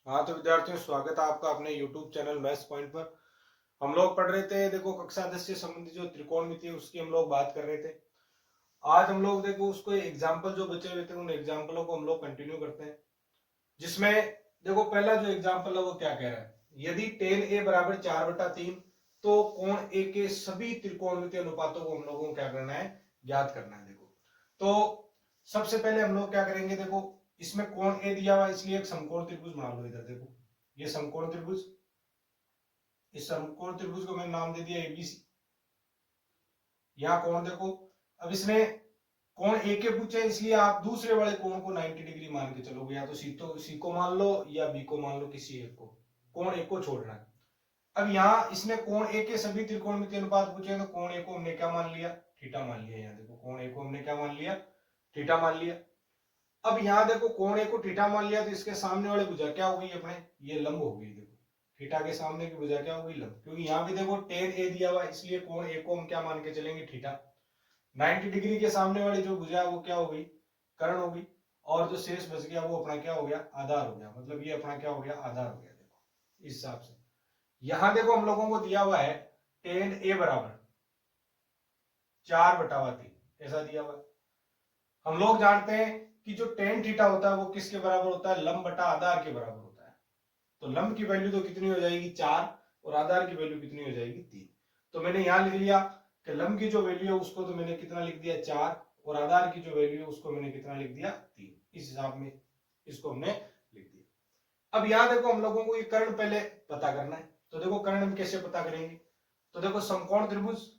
हाँ तो विद्यार्थियों, स्वागत है आपका अपने YouTube चैनल मैथ्स पॉइंट पर। हम लोग पढ़ रहे थे, देखो कक्षा 10 से संबंधित जो त्रिकोणमिति है उसकी हम लोग बात कर रहे थे। आज हम लोग देखो उसको एग्जाम्पल जो बचे हुए थे उन एग्जाम्पलों को हम लोग कंटिन्यू करते हैं। जिसमें देखो पहला जो एग्जाम्पल है वो क्या कह रहा है, यदि टेन ए बराबर 4/3 तो कोण ए के सभी त्रिकोणमिति अनुपातों को हम लोगों को क्या करना है, ज्ञात करना है। देखो तो सबसे पहले हम लोग क्या करेंगे, देखो इसमें कोण ए दिया हुआ इसलिए एक समकोण त्रिभुज बना लो। इधर देखो ये समकोण त्रिभुज, इस समकोण त्रिभुज को मैंने नाम दे दिया एबीसी। यहाँ कोण देखो, अब इसने कोण ए के पूछे इसलिए आप दूसरे वाले कोण को 90 डिग्री मान के चलोगे, या तो सी को मान लो या बी को मान लो, किसी एक को, कोण ए को छोड़ना है। अब यहाँ इसने कोण ए के सभी त्रिकोणमिति अनुपात पूछे तो कोण ए को हमने क्या मान लिया, थीटा मान लिया। यहाँ देखो कोण ए को हमने क्या मान लिया, थीटा मान लिया। अब यहाँ देखो कोण ए को थीटा मान लिया तो इसके सामने वाली भुजा क्या हो गई अपने, ये लंब हो गई। देखो थीटा के सामने की भुजा क्या हो गई, लंब, क्योंकि यहाँ भी देखो टेन ए दिया हुआ इसलिए कोण ए को हम क्या मान के चलेंगे, थीटा। 90 डिग्री के सामने वाली जो भुजा है वो क्या हो गई, कर्ण हो गई। और जो शेष बच गया वो अपना क्या हो गया, आधार हो गया। मतलब ये अपना क्या हो गया, आधार हो गया। देखो इस हिसाब से यहां देखो हम लोगों को दिया हुआ है टेन ए बराबर 4/3 ऐसा दिया हुआ है। हम लोग जानते हैं कि जो टेन थीटा होता है वो किसके बराबर होता है, लंब बटा आधार के बराबर होता है। तो लंब की वैल्यू तो कितनी हो जाएगी, 4, और आधार की वैल्यू कितनी हो जाएगी, 3। तो मैंने यहां लिख लिया कि लंब की जो वैल्यू है उसको तो मैंने कितना लिख दिया, 4, और आधार की जो वैल्यू है उसको मैंने कितना लिख दिया, 3। इस हिसाब में इसको हमने लिख दिया। अब यहां देखो हम लोगों को ये कर्ण पहले पता करना है। तो देखो कर्ण हम कैसे पता करेंगे, तो देखो समकोण त्रिभुज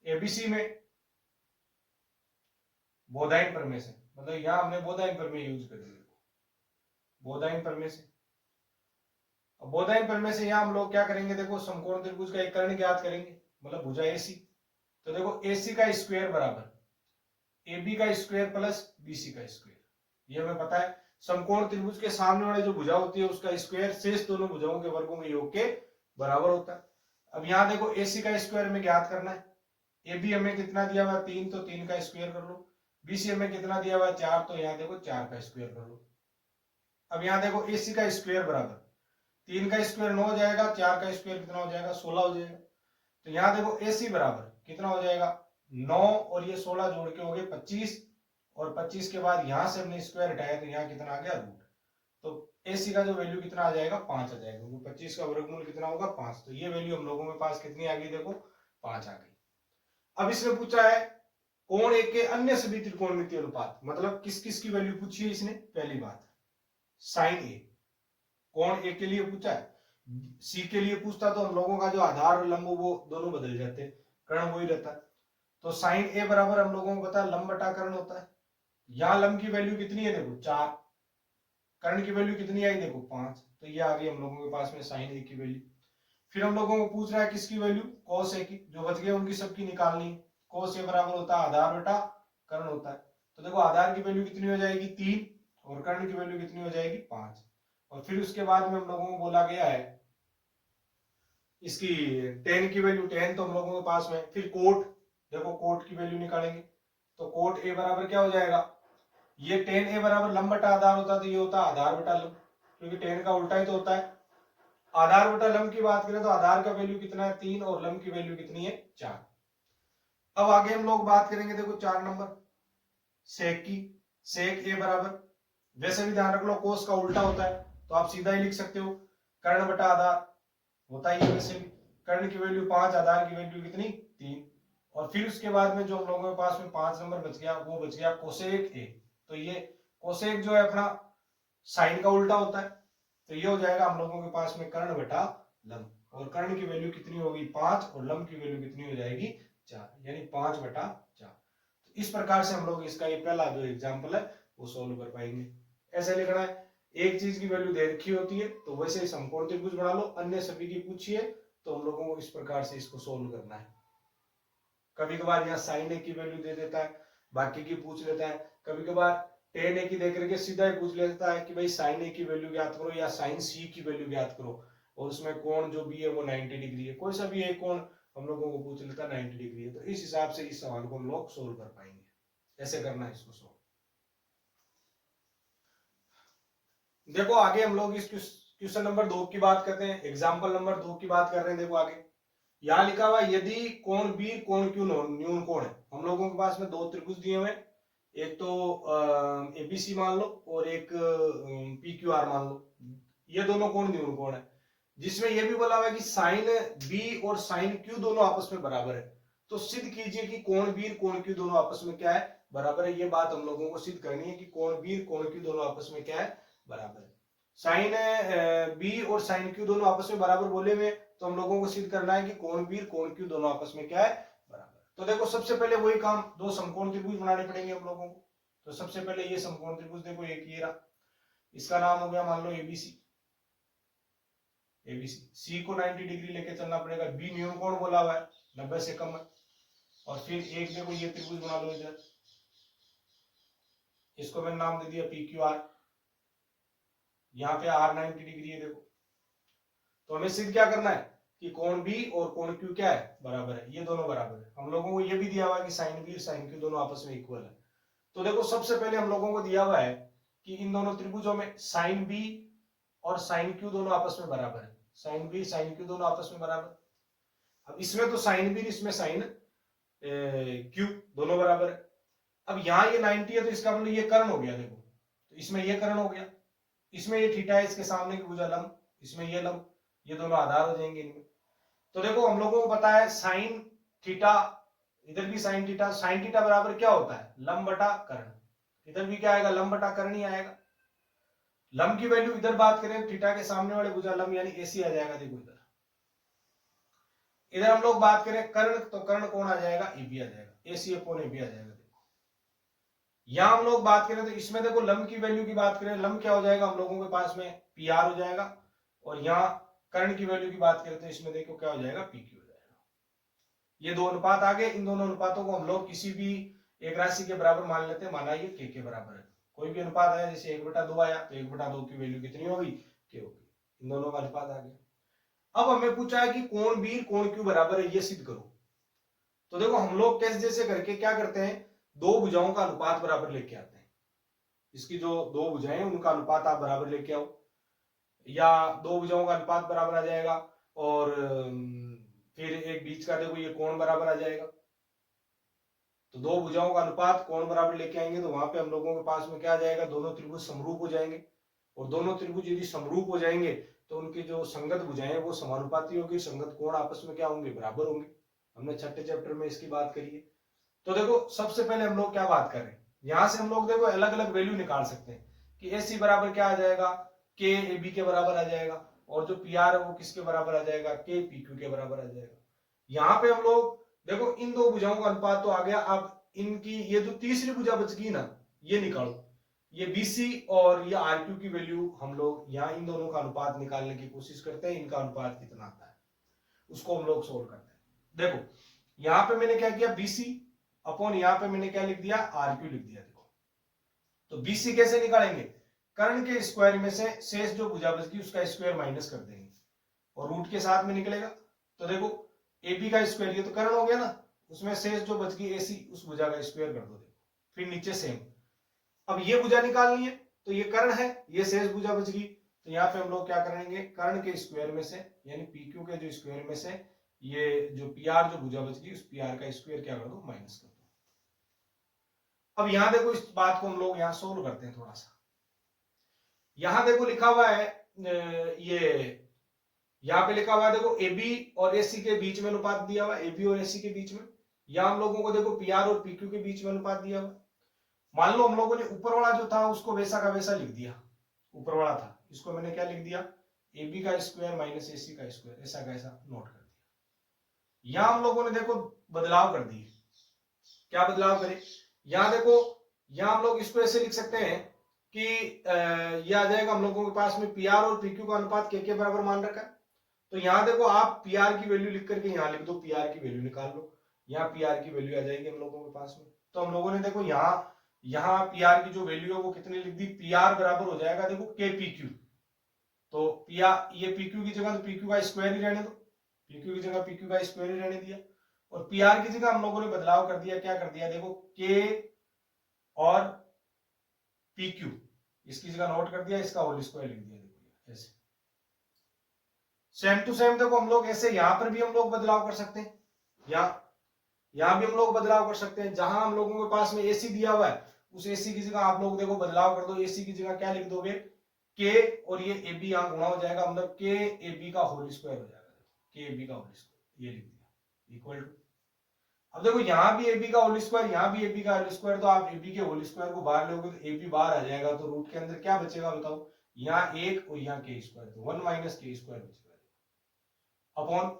एबीसी में बोधायन प्रमेय से, मतलब यहां हमने बोधायन प्रमेय यूज कर दिया, बोधायन प्रमेय से। अब बोधायन प्रमेय से यहां हम लोग क्या करेंगे, देखो समकोण त्रिभुज का एक कर्ण ज्ञात करेंगे, मतलब भुजा एसी। तो देखो एसी का स्क्वायर बराबर AB का स्क्वायर प्लस BC का स्क्वायर, ये हमें पता है। समकोण त्रिभुज के सामने वाली जो भुजा होती है उसका स्क्वायर शेष दोनों भुजाओं के वर्गों के योग के बराबर होता है। अब यहाँ देखो AC का स्क्वायर हमें ज्ञात करना है। AB हमें कितना दिया हुआ, 3, तो 3 का स्क्वायर कर लो। BC हमें कितना दिया हुआ, 4, तो यहाँ देखो 4 का स्क्वायर कर लो। अब यहाँ देखो AC का स्क्वायर बराबर 3 का स्क्वायर 9 हो जाएगा, 4 का स्क्वायर कितना हो जाएगा, 16 हो जाएगा। तो यहाँ देखो AC बराबर कितना हो जाएगा, 9 और ये 16 जोड़ के हो गए 25, और 25 के बाद यहां से हमने स्क्वायर हटाया तो यहाँ कितना आ गया, रूट। तो AC का जो वैल्यू कितना आ जाएगा, 5 आ जाएगा, क्योंकि 25 का वर्गमूल कितना होगा, 5। तो ये वैल्यू हम लोगों के पास कितनी आ गई, देखो 5 आ गई। अब इसने पूछा है कोण ए के अन्य सभी त्रिकोणमितीय अनुपात, मतलब किस किस की वैल्यू पूछी है इसने। पहली बात साइन ए, कोण ए के लिए पूछा है। सी के लिए पूछता तो हम लोगों का जो आधार और लंब वो दोनों बदल जाते, कर्ण वही रहता है। तो साइन ए बराबर हम लोगों को पता है लंब बटा कर्ण होता है। यहां लंब की वैल्यू कितनी है, देखो 4, कर्ण की वैल्यू कितनी आई, देखो 5। तो ये आ गई हम लोगों के पास में साइन ए की वैल्यू। फिर हम लोगों को पूछ रहा है किसकी वैल्यू, कॉस ए की। जो बच गए उनकी सबकी निकालनी है। कॉस ए बराबर होता है आधार बटा कर्ण होता है। तो देखो आधार की वैल्यू कितनी हो जाएगी, 3, और कर्ण की वैल्यू कितनी हो जाएगी, 5। और फिर उसके बाद में हम लोगों को बोला गया है इसकी टेन की वैल्यू, 10 तो हम लोगों के पास में। फिर कोट, देखो कोट की वैल्यू निकालेंगे। तो कोट ए बराबर क्या हो जाएगा, ये 10 ए बराबर लंब बटा आधार होता है तो ये होता है आधार बटा लंब, क्योंकि 10 का उल्टा ही तो होता है। आधार बटा लंब की बात करें तो आधार का वैल्यू कितना है, 3, और लंब की वैल्यू कितनी है, 4। अब आगे हम लोग बात करेंगे, देखो 4 नंबर सेक की। सेक ए बराबर, वैसे भी ध्यान रख लो कोस का उल्टा होता है तो आप सीधा ही लिख सकते हो कर्ण बटा आधार, होता ही है वैसे भी। कर्ण की वैल्यू 5, आधार की वैल्यू कितनी, 3। और फिर उसके बाद में जो हम लोगों के पास में 5 नंबर बच गया वो बच गया कोसेक ए। तो ये कोसेक जो है अपना साइन का उल्टा होता है, तो ये हो जाएगा हम लोगों के पास में कर्ण बटा लंब। और कर्ण की वैल्यू कितनी होगी, 5, और लंब की वैल्यू कितनी हो जाएगी, 4, यानी 5/4। तो इस प्रकार से हम लोग इसका ये पहला जो एग्जाम्पल है वो सोल्व कर पाएंगे। ऐसे लिखना है, एक चीज की वैल्यू दे रखी होती है तो वैसे ही समकोण त्रिभुज बना लो, अन्य सभी की पूछिए तो हम लोगों को इस प्रकार से इसको सोल्व करना है। कभी कभार यहाँ साइन ए की वैल्यू दे देता है, बाकी की पूछ लेता है। कभी कभार टेन ए की देख करके सीधा ही पूछ लेता है कि भाई साइन ए की वैल्यू ज्ञात करो या साइन सी की वैल्यू ज्ञात करो, और उसमें कोण जो भी है वो 90 डिग्री है, कोई सा भी एक कोण हम लोगों को पूछ लेता है 90 डिग्री है। तो इस हिसाब से इस सवाल को हम लोग सोल्व कर पाएंगे। ऐसे करना है इसको सोल्व। देखो आगे हम लोग इस क्वेश्चन नंबर 2 की बात करते हैं, एग्जाम्पल नंबर 2 की बात कर रहे हैं। देखो आगे यहाँ लिखा हुआ यदि कोण बी कोण क्यू न्यून कोण है। हम लोगों के पास में दो त्रिभुज दिए हुए हैं, एक तो एबीसी मान लो और एक पी क्यू आर मान लो। ये दोनों कोण न्यून कोण है, जिसमें यह भी बोला हुआ है कि साइन बी और साइन क्यू दोनों आपस में बराबर है। तो सिद्ध कीजिए कि कोण बी कोण क्यू दोनों आपस में क्या है, बराबर है। ये बात हम लोगों को सिद्ध करनी है कि कोण बी कोण क्यू दोनों आपस में क्या है, बराबर है। साइन बी और साइन क्यू दोनों आपस में बराबर बोले हुए, तो हम लोगों को सिद्ध करना है कि कोण बी कोण क्यू दोनों आपस में क्या है, बराबर। तो देखो सबसे पहले वही काम, दो समकोण त्रिभुज बनाने पड़ेंगे हम लोगों को। तो सबसे पहले ये समकोण त्रिभुज देखो, एक ये रहा, इसका नाम हो गया मान लो एबीसी। एबीसी सी को 90 डिग्री लेके चलना पड़ेगा, बी न्यून कोण बोला हुआ है 90 से कम है। और फिर एक देखो ये त्रिभुज बना लो इधर, इसको मैंने नाम दे दिया पी क्यू आर। यहाँ पे आर 90 डिग्री है देखो। तो हमें सिद्ध क्या करना है कि कोण बी और कोण क्यू क्या है, बराबर है। ये दोनों बराबर है। हम लोगों को ये भी दिया हुआ है कि साइन बी और साइन क्यू दोनों आपस में इक्वल है। तो देखो सबसे पहले हम लोगों को दिया हुआ है कि इन दोनों त्रिभुजों में साइन बी और साइन क्यू दोनों आपस में बराबर है। साइन बी साइन क्यू दोनों आपस में बराबर। अब इसमें तो साइन बी, इसमें साइन क्यू दोनों बराबर है। अब यहाँ ये 90 है, तो इसका मतलब ये कर्ण हो गया देखो। तो इसमें ये कर्ण हो गया, इसमें ये थीटा है, इसके सामने की भुजा लंब, इसमें ये लंब, ये दोनों आधार हो जाएंगे इनमें। तो देखो हम लोगों को पता है साइन थीटा, इधर भी साइन थीटा, साइन थीटा बराबर क्या होता है, लंब बटा कर्ण। इधर भी क्या आएगा, लंब बटा कर्ण ही आएगा। लंब की वैल्यू इधर बात करें, थीटा के सामने वाले भुजा लंब यानी एसी आ जाएगा देखो इधर। इधर हम लोग बात करें कर्ण, तो कर्ण कौन आ जाएगा, एबी आ जाएगा, एसी अपॉन एबी आ जाएगा। यहां हम लोग बात करें तो इसमें देखो लंब की वैल्यू की बात करें, लंब क्या हो जाएगा हम लोगों के पास में, पी आर हो जाएगा। और यहाँ कर्ण की वैल्यू की बात करें तो इसमें देखो क्या हो जाएगा, पी क्यू हो जाएगा। ये दो अनुपात आ गए। इन दोनों अनुपातों को हम लोग किसी भी एक राशि के बराबर मान लेते हैं, माना ये के बराबर है। कोई भी अनुपात आया, जैसे 1/2 आया तो 1/2 की वैल्यू कितनी होगी, के होगी। इन दोनों का अनुपात आ गया। अब हमें पूछा है कि कोण बी कोण क्यू बराबर है, ये सिद्ध करो। तो देखो हम लोग कैसे जैसे करके क्या करते हैं, दो भुजाओं का अनुपात बराबर लेके आते हैं। इसकी जो दो भुजाएं उनका अनुपात आप बराबर लेके आओ, या दो भुजाओं का अनुपात बराबर आ जाएगा। और फिर एक बीच का देखो ये कोण बराबर आ जाएगा। तो दो भुजाओं का अनुपात कोण बराबर लेके आएंगे तो वहां पे हम लोगों के पास में क्या आ जाएगा, दोनों त्रिभुज समरूप हो जाएंगे। और दोनों त्रिभुज यदि समरूप हो जाएंगे तो उनकी जो संगत भुजाएं हैं वो समानुपाती होगी, संगत कोण आपस में क्या होंगे, बराबर होंगे। हमने छठे चैप्टर में इसकी बात करी है। तो देखो सबसे पहले हम लोग क्या बात कर रहे हैं, यहां से हम लोग देखो अलग अलग वैल्यू निकाल सकते हैं कि एसी बराबर क्या आ जाएगा, के ए बी के बराबर आ जाएगा। और जो पी आर है वो किसके बराबर आ जाएगा, के पी क्यू के बराबर आ जाएगा। यहाँ पे हम लोग देखो इन दो भुजाओं का अनुपात तो आ गया। अब इनकी ये जो तीसरी भुजा बच गई ना, ये निकालो। ये बीसी और ये आर क्यू की वैल्यू हम लोग यहाँ इन दोनों का अनुपात निकालने की कोशिश करते हैं। इनका अनुपात कितना आता है उसको हम लोग सोल्व करते हैं। देखो यहाँ पे मैंने क्या किया, बीसी अपॉन यहाँ पे मैंने क्या लिख दिया, आर क्यू लिख दिया। देखो तो बीसी कैसे निकालेंगे, कर्ण के स्क्वायर में से शेष जो भुजा बच गई उसका स्क्वायर माइनस कर देंगे और रूट के साथ में निकलेगा। तो देखो एबी का स्क्वायर, ये तो कर्ण हो गया ना, उसमें शेष जो बच गई एसी, उस भुजा का स्क्वायर कर दो। देखो फिर नीचे सेम। अब ये भुजा निकालनी है तो ये कर्ण है, ये शेष भुजा बच गई। तो यहाँ पे हम लोग क्या करेंगे, कर्ण के स्क्वायर में से यानी पी क्यू के जो स्क्वायर में से ये जो पी आर जो भुजा बच गई उस पी आर का स्क्वायर क्या कर दो, माइनस कर दो। अब यहां देखो इस बात को हम लोग यहां सोल्व करते हैं थोड़ा सा। यहां देखो लिखा हुआ है ये, यहां पे लिखा हुआ है देखो एबी और एसी के बीच में अनुपात दिया हुआ है, एबी और एसी के बीच में। यहां हम लोगों को देखो पी आर और पी क्यू के बीच में अनुपात दिया हुआ है। मान लो हम लोगों ने ऊपर वाला जो था उसको वैसा का वैसा लिख दिया, ऊपर वाला था इसको मैंने क्या लिख दिया, एबी का स्क्वायर माइनस एसी का स्क्वायर, ऐसा का ऐसा नोट कर दिया। यहां हम लोगों ने देखो बदलाव कर दिए। क्या बदलाव करें, यहां देखो यहां हम लोग इसको ऐसे लिख सकते हैं कि ये आ जाएगा हम लोगों के पास में पी आर और पी क्यू का अनुपात के बराबर मान रखा है। तो यहां देखो आप पी आर की वैल्यू लिख करके यहां लिख दो, पी आर की वैल्यू निकाल लो। यहाँ पी आर की वैल्यू आ जाएगी हम लोगों के पास में। तो हम लोगों ने देखो यहाँ पी आर की जो वैल्यू है वो कितनी लिख दी, पी आर बराबर हो जाएगा देखो के पी क्यू। तो पी आर ये पी क्यू की जगह तो पी क्यू का स्क्वायर ही रहने दो, पी क्यू की जगह पी क्यू का स्क्वायर ही रहने दिया। और पी आर की जगह हम लोगों ने बदलाव कर दिया, क्या कर दिया देखो, के और पी क्यू इसकी जगह नोट कर दिया, इसका होल स्क्वायर लिख दिया, देखो ऐसे। सेम टू सेम देखो हम लोग ऐसे यहां पर भी हम लोग बदलाव कर सकते हैं, यहां भी हम लोग बदलाव कर सकते हैं। जहां हम लोगों के पास में एसी दिया हुआ है, उस एसी की जगह आप लोग देखो बदलाव कर दो, एसी की जगह क्या लिख दोगे, के और ये ए बी यहां गुणा हो जाएगा, मतलब के ए बी का होल स्क्वायर हो जाएगा, के ए बी का होल स्क्वायर, ये लिख दिया इक्वल टू। अब देखो यहां भी ए बी का होल स्क्वायर, यहां भी ए बी का होल स्क्वायर, तो आप ए बी के होल स्क्वायर को बाहर लोगे तो ए बी बाहर आ जाएगा, तो रूट के अंदर क्या बचेगा बताओ, यहाँ एक और यहाँ के स्क्वायर, तो 1 माइनस के स्क्वायर बचेगा अपॉन,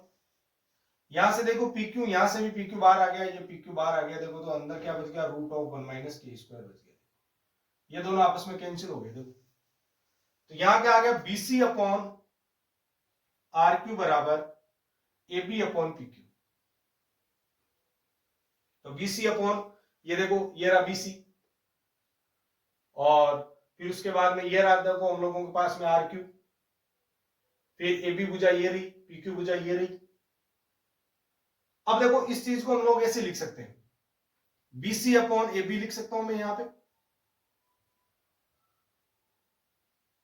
यहां से देखो PQ, यहां से भी PQ बाहर आ गया, ये PQ बाहर आ गया, देखो तो अंदर क्या बच गया, रूट ऑफ 1 माइनस के स्क्वायर बच गया, ये दोनों आपस में कैंसिल हो गए। देखो तो यहां क्या आ गया, BC अपॉन RQ बराबर AB अपॉन PQ, तो BC अपॉन, ये देखो ये रहा BC, और फिर उसके बाद में ये रहा देखो हम लोगों के पास में RQ, फिर AB भुजा ये रही, PQ भुजा ये रही। अब देखो इस चीज को हम लोग ऐसे लिख सकते हैं, BC अपॉन AB लिख सकता हूं मैं यहां पे,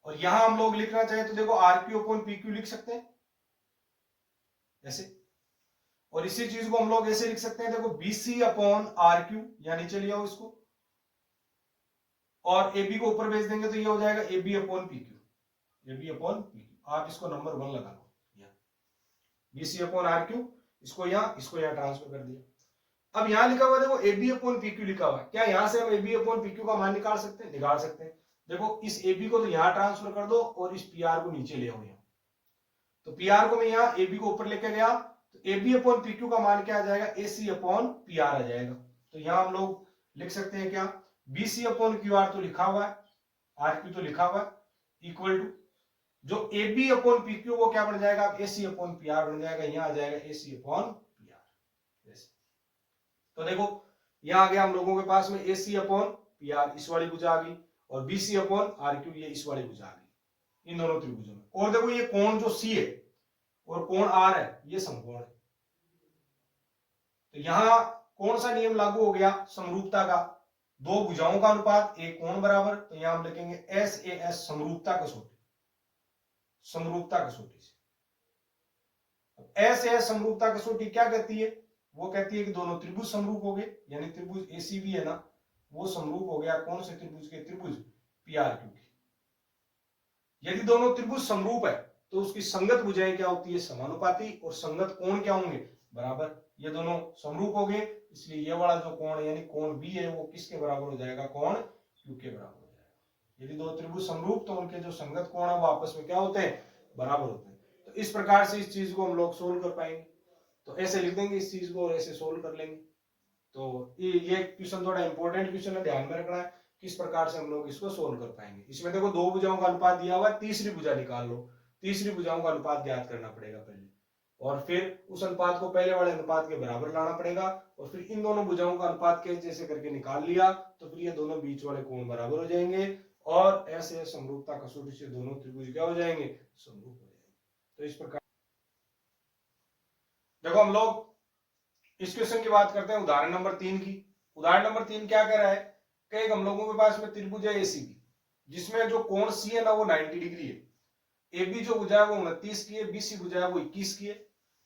और यहां हम लोग लिखना चाहे तो देखो RQ अपॉन PQ लिख सकते हैं ऐसे, और इसी चीज को हम लोग ऐसे लिख सकते हैं, देखो BC अपॉन RQ, या नीचे ले आओ इसको, और AB को ऊपर भेज देंगे तो ये हो जाएगा AB upon PQ, AB upon PQ, आप इसको नंबर 1 लगा लो, BC अपॉन RQ, इसको यहां ट्रांसफर कर दिया। अब यहां लिखा हुआ देखो AB अपॉन PQ लिखा हुआ है, क्या यहां से हम AB अपॉन PQ का मान निकाल सकते हैं, निकाल सकते हैं। देखो इस AB को तो यहां ट्रांसफर कर दो और इस PR को नीचे ले आओ, यहां तो PR को मैं यहां AB को ऊपर लेके गया, तो AB अपॉन PQ का मान क्या आ जाएगा, AC अपॉन PR आ जाएगा। तो यहां हम लोग लिख सकते हैं क्या, BC अपॉन QR तो लिखा हुआ है, RQ तो लिखा हुआ है, इक्वल टू जो AB अपॉन PQ वो क्या बन जाएगा, AC अपॉन PR बन जाएगा, यहां आ जाएगा AC अपॉन PR। तो देखो यहां आ गया हम लोगों के पास में AC अपॉन PR, इस वाली भुजा आ गई, और BC अपॉन RQ ये इस वाली भुजा आ गई, इन दोनों त्रिभुजों में। और देखो ये कोण जो C है और कोण R है, ये समकोण है, तो यहां कौन सा नियम लागू हो गया, समरूपता का, दो भुजाओं का अनुपात एक कोण बराबर, तो यहां हम लिखेंगे SAS समरूपता कसौटी, समरूपता कसौटी से। SAS समरूपता कसौटी क्या कहती है, वो कहती है कि दोनों त्रिभुज समरूप हो गए, यानी त्रिभुज ACB है ना, वो समरूप हो गया कौन से त्रिभुज के, त्रिभुज PRQ के। यदि दोनों त्रिभुज समरूप है तो उसकी संगत भुजाएं क्या होती है, समानुपाती, और संगत कोण क्या होंगे, बराबर। ये दोनों समरूप हो गए, इसलिए ये वाला जो कोण है, यानी कोण B है, वो किसके बराबर हो जाएगा, कोण Q के बराबर हो जाएगा। यदि दो त्रिभुज समरूप तो उनके जो संगत कोण है वो आपस में क्या होते हैं, बराबर होते हैं। तो इस प्रकार से इस चीज को हम लोग सोल्व कर पाएंगे, तो ऐसे लिख देंगे इस चीज को और ऐसे सोल्व कर लेंगे। तो ये क्वेश्चन थोड़ा इंपॉर्टेंट क्वेश्चन है, ध्यान में रखना है किस प्रकार से हम लोग इसको सोल्व कर पाएंगे। इसमें देखो दो भुजाओं का अनुपात दिया हुआ है, तीसरी भुजा निकाल लो, तीसरी भुजाओं का अनुपात ज्ञात करना पड़ेगा पहले, और फिर उस अनुपात को पहले वाले अनुपात के बराबर लाना पड़ेगा, और फिर इन दोनों भुजाओं का अनुपात कैसे जैसे करके निकाल लिया तो फिर ये दोनों बीच वाले कोण बराबर हो जाएंगे, और ऐसे समरूपता कसौटी से दोनों त्रिभुज क्या हो जाएंगे, समरूप हो जाएंगे। तो इस प्रकार देखो हम लोग इस क्वेश्चन की बात करते हैं उदाहरण नंबर 3 की। उदाहरण नंबर 3 क्या कह रहा है कि एक हम लोगों के पास में त्रिभुज है ACB, जिसमें जो कोण C है ना वो 90 डिग्री है, AB जो भुजा है वो 29 की है, BC भुजा है वो 21 की है,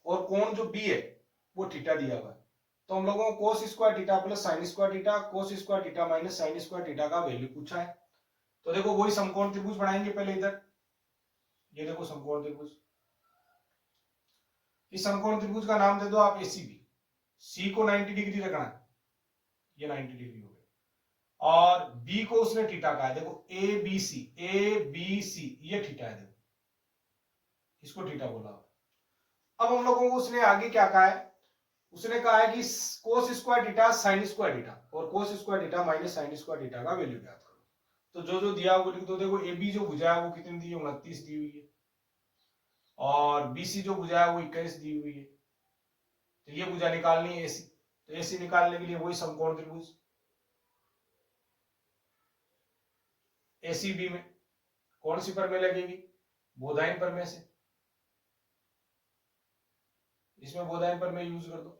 और कोण जो B है वो थीटा दिया हुआ है। तो हम लोगों को cos square theta plus sine square theta, cos square theta minus sine square theta का वैल्यू पूछा है। तो देखो वही समकोण त्रिभुज बनाएंगे पहले इधर, ये देखो समकोण त्रिभुज, इस समकोण त्रिभुज का नाम दे दो आप ACB, C को 90 डिग्री रखना है, ये 90 डिग्री हो गया, और B को उसने थीटा कहा है, देखो ABC, ABC ये थीटा है, देखो इसको थीटा बोला। अब हम लोगों को उसने आगे क्या कहा है, उसने कहा है कि cos square theta sine square theta और cos square theta minus sine square theta का वैल्यू ज्ञात करो। तो जो जो दिया वो लिख दो। देखो AB जो भुजा है वो कितनी दी है, 29 दी हुई है, और BC जो भुजा है वो 21 दी हुई है। तो ये भुजा निकालनी है AC, तो AC निकालने के लिए वही समकोण त्रिभुज ACB में कौन सी प्रमेय लगेगी, बोधायन प्रमेय से, इसमें बोधायन प्रमेय यूज कर दो।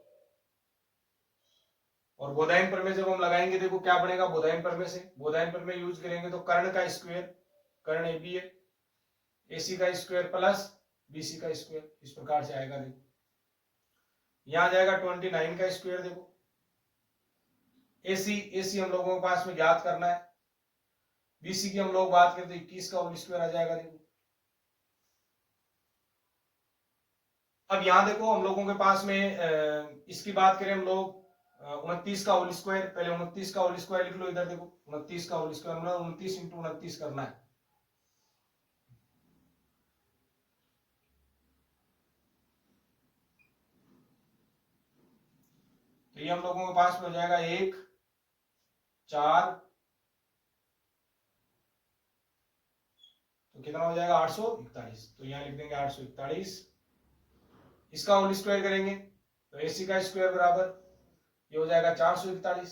और बोधायन प्रमेय जब हम लगाएंगे देखो क्या बनेगा बोधायन प्रमेय से, बोधायन प्रमेय यूज करेंगे तो कर्ण का स्क्वायर, कर्ण ए बी है, AC का स्क्वायर प्लस BC का स्क्वायर, इस प्रकार से आएगा। देखो यहां जाएगा 29 का स्क्वायर, देखो AC हम लोगों के पास में ज्ञात करना है, BC की हम लोग बात करें तो 21 का होल स्क्वायर आ जाएगा। देखो अब यहां देखो हम लोगों के पास में इसकी बात करें हम लोग 29 का होल स्क्वायर, पहले 29 का होल स्क्वायर लिख लो इधर, देखो 29 का होल स्क्वायर मतलब 29 इंटू 29 करना है। तो ये हम लोगों के पास में हो जाएगा 1 4, तो कितना हो जाएगा 841, तो यहां लिख देंगे 841, इसका होल स्क्वायर करेंगे तो AC का स्क्वायर बराबर ये हो जाएगा 441,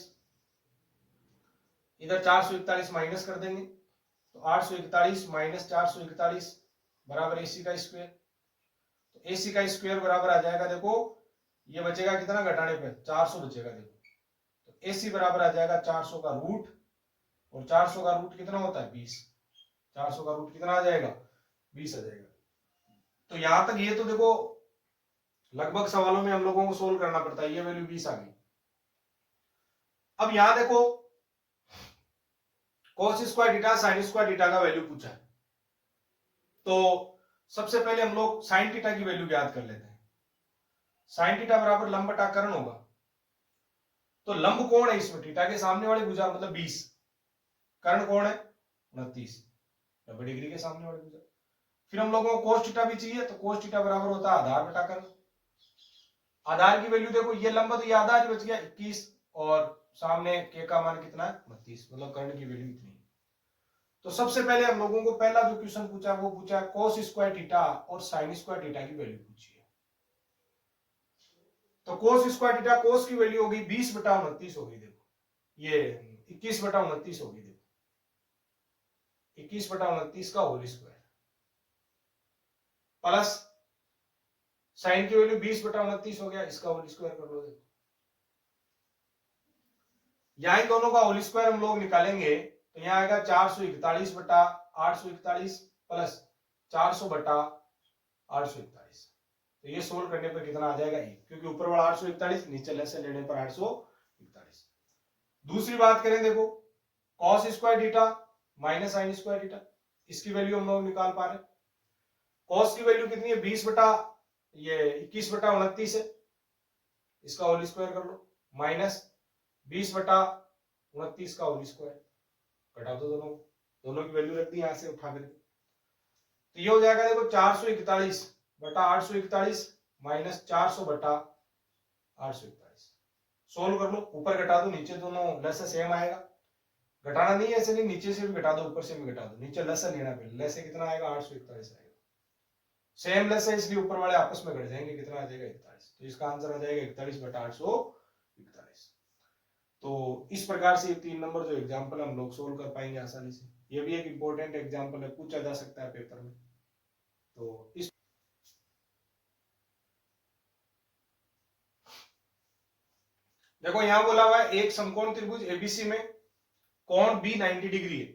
इधर 441 माइनस कर देंगे तो 841 माइनस 441 बराबर AC का स्क्वायर, तो AC का स्क्वायर बराबर आ जाएगा, देखो ये बचेगा कितना घटाने पे 400 बचेगा। देखो तो AC बराबर आ जाएगा 400 का रूट, और 400 का रूट कितना होता है 20, 400 का रूट कितना आ जाएगा 20 आ जाएगा। तो यहां तक ये तो देखो लगभग सवालों में हम लोगों को सोल्व करना पड़ता है, ये वैल्यू 20 आ गई। अब यहां देखो cos square theta sin square theta का वैल्यू पूछा है, तो सबसे पहले हम लोग sin थीटा की वैल्यू ज्ञात कर लेते हैं। sin थीटा बराबर लंब बटा कर्ण होगा, तो लंब कौन है इसमें थीटा के सामने वाली भुजा मतलब 20, कर्ण कौन है 29, 90 डिग्री के सामने वाली भुजा। फिर हम लोगों को cos थीटा भी चाहिए, तो cos थीटा बराबर होता है आधार बटा कर्ण। आधार की वैल्यू देखो ये लंब तो ये आधार ही बच गया 21, और सामने के का मान कितना है 29, मतलब कर्ण की वैल्यू इतनी। तो सबसे पहले हम लोगों को पहला जो क्वेश्चन पूछा वो पूछा cos स्क्वायर थीटा और sin स्क्वायर थीटा की वैल्यू पूछी है। तो cos स्क्वायर थीटा, cos की वैल्यू होगी 20 बटा 29 होगी, देखो ये 21 बटा 29 होगी, देखो 21 बटा 29 का होल स्क्वायर प्लस साइन की वैल्यू 20 बटा 29 हो गया, इसका होल स्क्वायर कर लो। देखो यहां दोनों का होल स्क्वायर हम लोग निकालेंगे तो यहां आएगा 441 बटा 841 प्लस 400 बटा 841, तो ये सोल्व करने पर कितना आ जाएगा 1, क्योंकि ऊपर वाला 841 नीचे लेस लेने पर 841। दूसरी बात करें देखो cos square theta minus sin square theta, इसकी वैल्यू हम लोग निकाल पा रहे हैं। cos की वैल्यू कितनी है 20 बटा ये 21 बटा 29 है, इसका होल स्क्वायर कर लो, माइनस 20 बटा 29 का होल स्क्वायर घटा दो, दोनों की वैल्यू रख दी यहां से उठा करके, तो ये हो जाएगा देखो 441 बटा 841 माइनस 400 बटा 841। सोल्व कर लो, ऊपर घटा दो नीचे दोनों लेस सेम आएगा, घटाना नहीं है ऐसे नहीं, नीचे से भी घटा दो ऊपर से भी घटा दो, नीचे लेस लेना पहले, लेस कितना आएगा 841 आएगा, सेम लेस है इसलिए ऊपर वाले आपस में घट जाएंगे, कितना आ जाएगा 41, तो इसका आंसर आ जाएगा 41 बटा 841। तो इस प्रकार से 3 नंबर जो एग्जाम्पल हम लोग सोल्व कर पाएंगे आसानी से। ये भी एक इंपॉर्टेंट एग्जाम्पल है, पूछा जा सकता है पेपर में। तो इस देखो यहां बोला हुआ है एक समकोण त्रिभुज एबीसी में कोण बी 90 डिग्री है,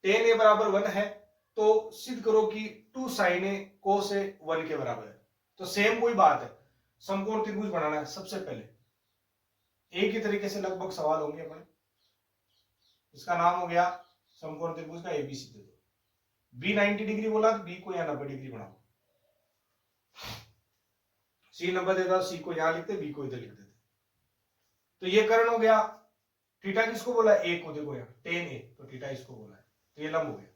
tan a बराबर 1 है, तो सिद्ध करो कि 2 sin a cos a 1 के बराबर है। तो सेम कोई बात है, समकोण त्रिभुज बनाना है, सबसे पहले एक ही तरीके से लगभग सवाल होंगे अपने। इसका नाम हो गया समकोण त्रिभुज का एबीसी दे दो, बी 90 डिग्री बोला तो बी को यहां 90 डिग्री बनाओ, सी 90 देता सी को यहां लिखते बी को इधर लिख देते। तो ये कर्ण हो गया, थीटा किसको बोला है ए को, देखो यहाँ tan a, तो थीटा इसको बोला है, तो ये लंब हो गया।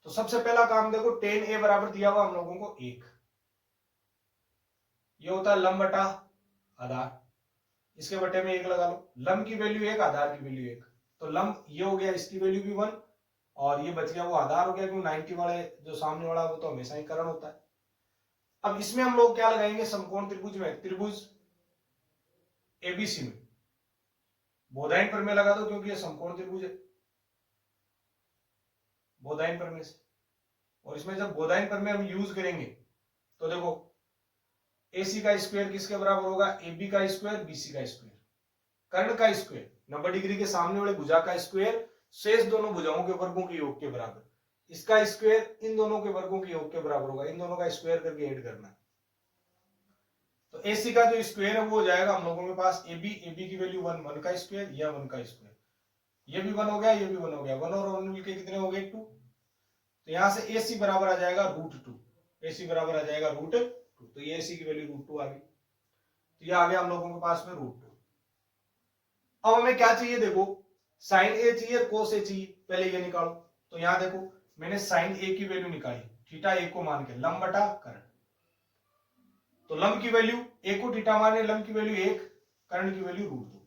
तो सबसे पहला काम देखो tan a बराबर दिया हुआ हम लोगों को 1, ये होता है लंब बटा आधार, इसके बटे में 1 लगा लो, लंब की वैल्यू 1 आधार की वैल्यू 1, तो लंब ये हो गया, इसकी वैल्यू भी 1 और ये बच गया वो आधार हो गया, क्योंकि 90 वाले जो सामने वाला वो तो हमेशा ही कर्ण होता है। अब इसमें हम लोग क्या लगाएंगे समकोण त्रिभुज में, त्रिभुज एबीसी में बोधायन प्रमेय लगा दो, क्योंकि ये समकोण त्रिभुज है बोधायन प्रमेय से, और इसमें जब बोधायन प्रमेय हम यूज करेंगे तो देखो AC का स्क्वायर किसके बराबर होगा, AB का स्क्वायर BC का स्क्वायर, कर्ण का स्क्वायर 90 डिग्री के सामने वाले भुजा का स्क्वायर शेष दोनों भुजाओं के वर्गों के योग के बराबर, इसका स्क्वायर इन दोनों के वर्गों के योग के बराबर होगा, इन दोनों का स्क्वायर करके ऐड करना है। तो AC का जो स्क्वायर है वो हो जाएगा हम लोगों के पास AB की वैल्यू 1, 1 का स्क्वायर या 1 का स्क्वायर, ये भी 1 हो गया, ये भी 1 हो गया, 1 और 1 मिलके कितने हो गए 2। तो यहां से AC बराबर आ जाएगा √2, AC बराबर आ जाएगा √2, तो ये AC की वैल्यू √2 आ गई। तो ये आ गया हम लोगों के पास में √2। अब हमें क्या चाहिए, देखो sin A चाहिए और cos A चाहिए, पहले ये निकालो। तो यहां देखो मैंने sin A की वैल्यू निकाली, थीटा A को मान के, लंब बटा कर्ण। तो लंब की वैल्यू A को थीटा माने, लंब की वैल्यू 1, कर्ण की वैल्यू √2।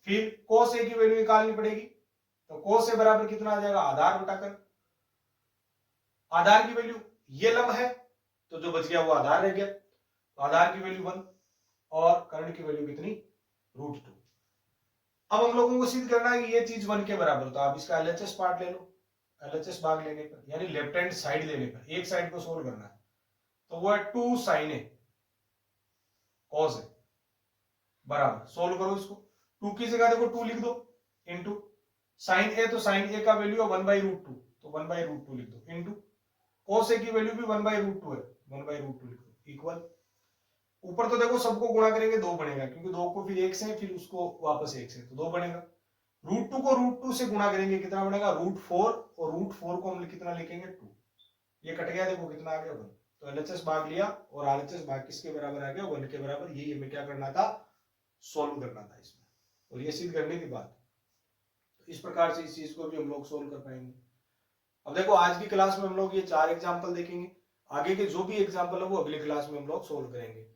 फिर cos A की वैल्यू निकालनी पड़ेगी, तो cos A बराबर कितना आ जाएगा, आधार बटा कर्ण। आधार की वैल्यू ये लंब है, तो जो बच गया वो आधार रह गया, तो आधार की वैल्यू 1 और कर्ण की वैल्यू कितनी, √2। अब हम लोगों को सिद्ध करना है कि ये चीज 1 के बराबर, तो आप इसका LHS पार्ट ले लो। LHS भाग लेने पर यानी लेफ्ट हैंड साइड लेने पर एक साइड को सोल्व करना है, तो वो है 2 sin A cos A बराबर, सोल्व करो इसको। 2 की जगह देखो 2 लिख दो, इंटू sin A, तो sin A का वैल्यू है 1/√2, तो 1/√2 लिख दो, इंटू cos A की वैल्यू भी 1/√2 है, 1/√2 लिख दो, इक्वल। ऊपर तो देखो सबको गुणा करेंगे 2 बनेगा, क्योंकि 2 को फिर 1 से, फिर उसको वापस 1 से, तो 2 बनेगा। √2 को √2 से गुणा करेंगे, कितना बनेगा, √4, और √4 को हम कितना लिखेंगे 2, ये कट गया, देखो कितना आ गया 1। तो LHS भाग लिया और RHS भाग किसके बराबर आ गया, 1 के बराबर। यही हमें क्या करना था, सोल्व करना था इसमें, और ये सिद्ध करने की बात। तो इस प्रकार से इस चीज को भी हम लोग सोल्व कर पाएंगे। अब देखो आज की क्लास में हम लोग ये 4 एग्जाम्पल देखेंगे, आगे के जो भी एग्जाम्पल है वो अगली क्लास में हम लोग सोल्व करेंगे।